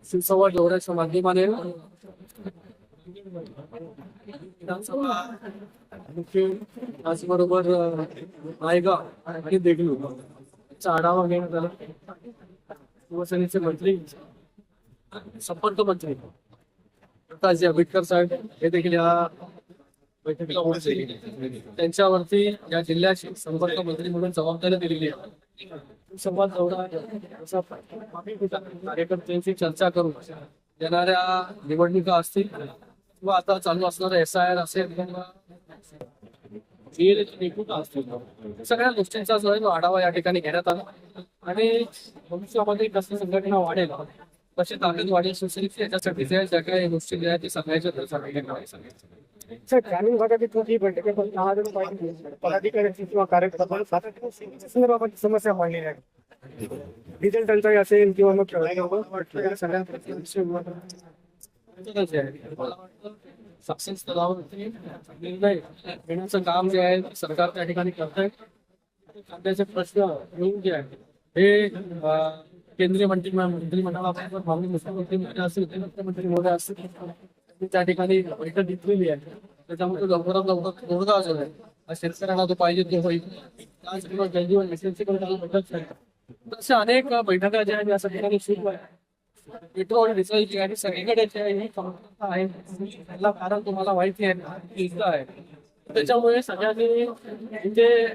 सुसंवाद दौऱ्याच्या माध्यमाने विधानसभा त्याचबरोबर नायगाव आणि देगलूर याचा आढावा घेण्यात आला. शिवसेनेचे मंत्री संपर्क मंत्री प्रकाश आंबेडकर साहेब हे देखील या बैठकीला उपस्थित. त्यांच्यावरती या जिल्ह्याची संपर्क मंत्री म्हणून जबाबदारी दिलेली आहे. संवाद दौरा कार्यकर्त्यांची चर्चा करून येणाऱ्या निवडणुका असतील किंवा आता चालू असणारा SIR असेल किंवा निवडणुका असतील, सगळ्या गोष्टींचा जो आहे तो आढावा या ठिकाणी घेण्यात आला आणि भविष्यामध्ये कसं संघटना वाढेल, कशी ताकद वाढेल शिवसेनेची, याच्यासाठी ज्या काही गोष्टी ज्या आहेत ते सांगायच्या सांगायचं. सर, ग्रामीण भागातील कोणतीही बैठक पदाधिकाऱ्यांची किंवा कार्यकर्त्यांच्या संदर्भात समस्या मांडलेल्या आहेत. डिझेल टंचाई असेल किंवा मग सगळ्या सक्सेस स्तरावरती निर्णय घेण्याचं काम जे आहे सरकार त्या ठिकाणी करत आहे. कांद्याचे प्रश्न घेऊन जे आहे हे केंद्रीय मंत्रिमंडळाबरोबर माननीय मुख्यमंत्री महोदय असतील, मुख्यमंत्री महोदय असतील, त्या ठिकाणी बैठक घेतलेली आहे. त्याच्यामध्ये लवकरात लवकर तोडगा जो आहे शेतकऱ्यांना जो पाहिजे तो होईल. तशा अनेक बैठका ज्या आहेत या ठिकाणी सुरू आहे. पेट्रोल डिझेल जी आहे सगळीकडे ही समस्या आहे. त्याला कारण तुम्हाला माहिती आहे. त्याच्यामुळे सगळ्यांनी इथे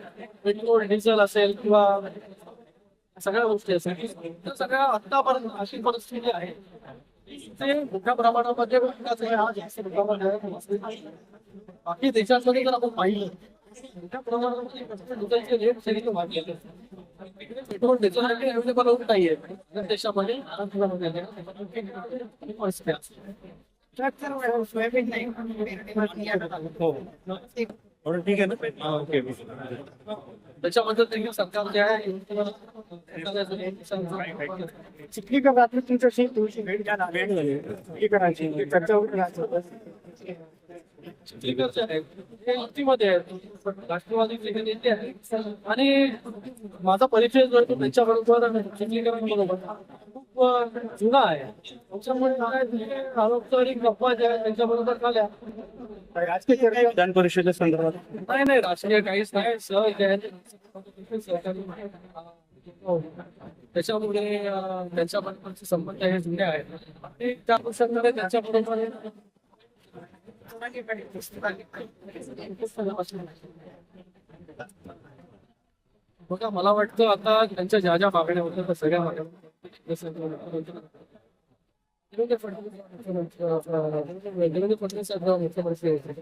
पेट्रोल डिझेल असेल किंवा सगळ्या गोष्टी असेल तर सगळ्या आतापर्यंत अशी परिस्थिती आहे ते मोठ्या प्रमाणामध्ये बाकी देशांमध्ये जर आपण पाहिलं मोठ्या प्रमाणामध्ये रेट वाढलेले पेट्रोल डिझेल अवेलेबल होत नाहीये देशामध्ये. ठीक आहे ना. ओके. त्याच्यामध्ये देखील सरकार जे आहे चिखलीकर तुमच्याशी तुमची भेट झाली चिखलीकरांची चर्चा चिखलीकर जे आहे हे युतीमध्ये आहेत, राष्ट्रवादी नेते आहेत आणि माझा परिचय जो आहे तो त्यांच्याबरोबर चिखलीकरांबरोबर खूप जुना आहे. त्याच्यामुळे अनौपचारिक गप्पा ज्या आहेत त्यांच्याबरोबर झाल्या. राजकीय चर्चा विधान परिषदेच्या संदर्भात नाही राजकीय काहीच नाही. सहज जे आहे त्याच्यामुळे त्यांच्याबरोबरचे संबंध हे जुने आहेत आणि त्या अनुषंगाने त्यांच्याबरोबर बघा मला वाटतं आता त्यांच्या ज्या ज्या मागण्या होत्या त्या सगळ्या मागण्या देवेंद्र फडणवीस मुख्यमंत्री होते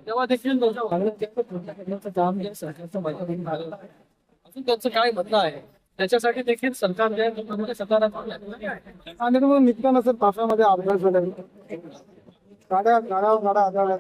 तेव्हा देखील त्यांच्या काम जे सरकारचं माध्यमातून झालेलं आहे. अजून त्यांचं काय म्हणणं आहे त्याच्यासाठी देखील सरकार जे आहे सकारात्मक आणि मग निघताना सर पावसामध्ये अपघात झाला गाड्या आदळल्या